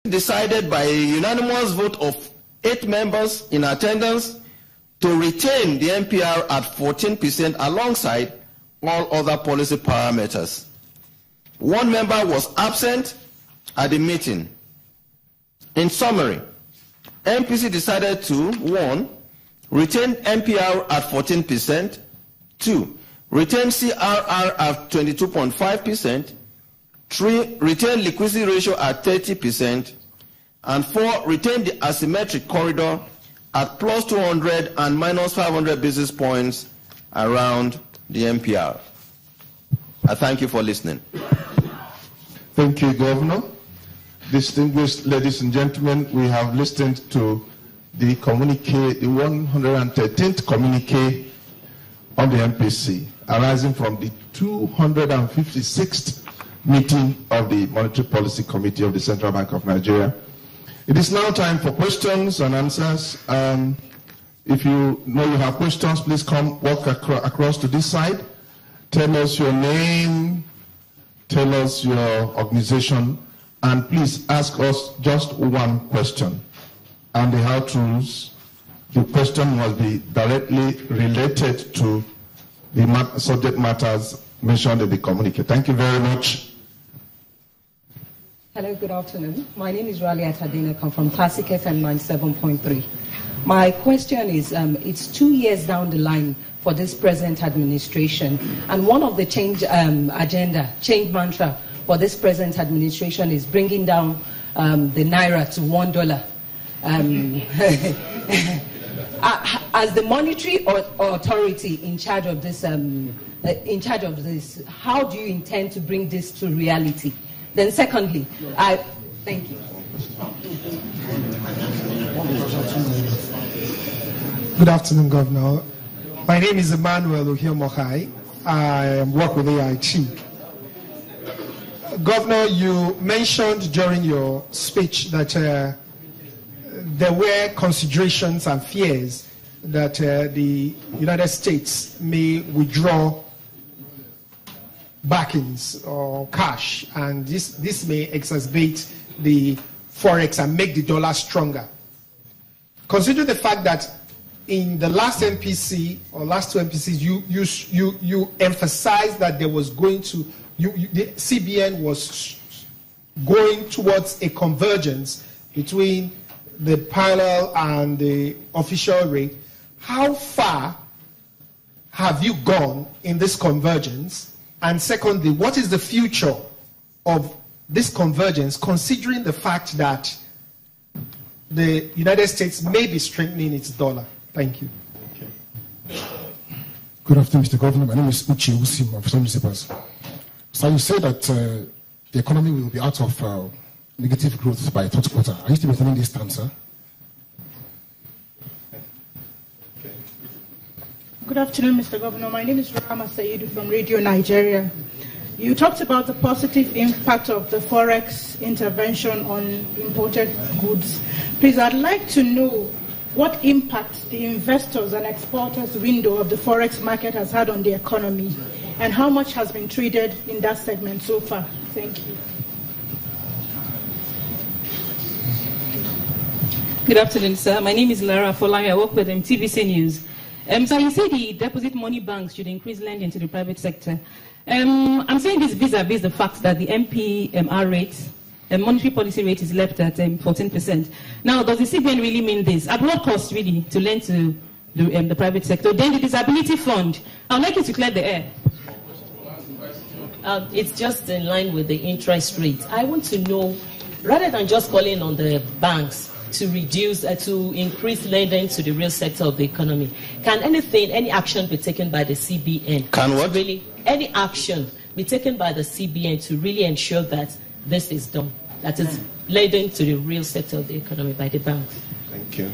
decided by a unanimous vote of 8 members in attendance to retain the MPR at 14% alongside all other policy parameters. 1 member was absent at the meeting. In summary, MPC decided to 1. Retain MPR at 14%, 2. Retain CRR at 22.5%, 3. Retain liquidity ratio at 30%, and 4. Retain the asymmetric corridor at plus 200 and minus 500 basis points around the MPR. I thank you for listening. Thank you, Governor. Distinguished ladies and gentlemen, we have listened to the communique, the 113th communique on the MPC, arising from the 256th meeting of the Monetary Policy Committee of the Central Bank of Nigeria. It is now time for questions and answers. If you know you have questions, please come walk across to this side. Tell us your name, tell us your organization, and please ask us just one question. And the how-tos, the question must be directly related to the subject matters mentioned in the communique. Thank you very much. Hello, good afternoon. My name is Raleigh Atadina. I come from Classic FM 97.3. My question is, it's 2 years down the line for this present administration, and one of the change mantra for this present administration is bringing down the naira to $1. As the monetary authority in charge of this, how do you intend to bring this to reality? Then, secondly, thank you. Good afternoon, Governor. My name is Emmanuel Ohiomohai. I work with AIT. Governor, you mentioned during your speech that there were considerations and fears that the United States may withdraw backings or cash, and this may exacerbate the forex and make the dollar stronger. Consider the fact that in the last MPC or last 2 MPCs, you emphasized that there was going to the CBN was going towards a convergence between the parallel and the official rate. How far have you gone in this convergence? And secondly, what is the future of this convergence, considering the fact that the United States may be strengthening its dollar? Thank you. Okay. Good afternoon, Mr. Governor. My name is Uche Usim of Some Newspapers. So you say that the economy will be out of negative growth by third quarter. Are you still maintaining this stance, sir? Good afternoon, Mr. Governor. My name is Rahama Saidu from Radio Nigeria. You talked about the positive impact of the Forex intervention on imported goods. Please, I'd like to know what impact the investors and exporters window of the Forex market has had on the economy, and how much has been traded in that segment so far. Thank you. Good afternoon, sir. My name is Lara Folai. I work with TVC News. So you say the deposit money banks should increase lending to the private sector. I'm saying this vis-a-vis the fact that the MPR rate, monetary policy rate, is left at 14%. Now, does the CBN really mean this? At what cost, really, to lend to the private sector? Then the disability fund, I'd like you to clear the air. It's just in line with the interest rate. I want to know, rather than just calling on the banks to reduce, to increase lending to the real sector of the economy, can any action be taken by the CBN? Can what? Really, any action be taken by the CBN to really ensure that this is done, that is lending to the real sector of the economy by the banks? Thank you.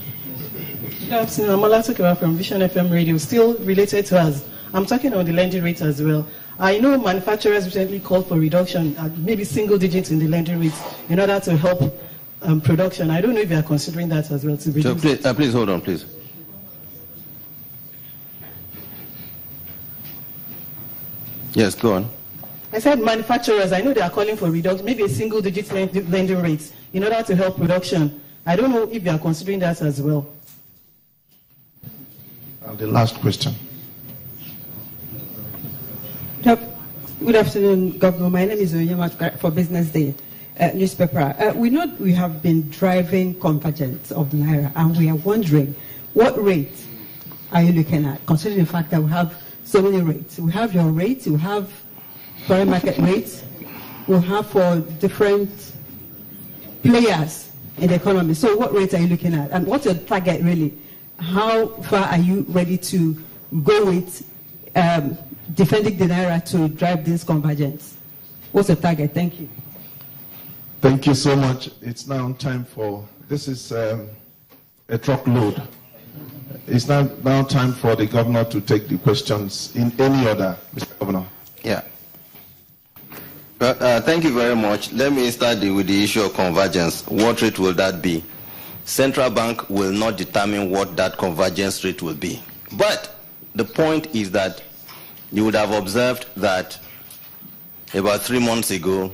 Good afternoon. I'm Olatukewa from Vision FM Radio, still related to us. I'm talking on the lending rate as well. I know manufacturers recently called for reduction, maybe single digits in the lending rates, in order to help production. I don't know if you are considering that as well. To reduce. So please hold on, please. Yes, go on. I said manufacturers, I know they are calling for reduction, maybe a single digit lending rates, in order to help production. I don't know if you are considering that as well. And the last question. Good afternoon, Governor. My name is Onyema for Business Day newspaper. We know we have been driving convergence of the Naira, and we are wondering what rates are you looking at, considering the fact that we have so many rates. We have your rates, we have foreign market rates, we have for different players in the economy. So what rates are you looking at? And what's your target really? How far are you ready to go with defending the Naira to drive this convergence? What's the target? Thank you. Thank you so much. It's now time for, this is a truckload. It's now time for the governor to take the questions in any order, Mr. Governor. Yeah. Thank you very much. Let me start with the issue of convergence. What rate will that be? Central Bank will not determine what that convergence rate will be. But the point is that you would have observed that about 3 months ago,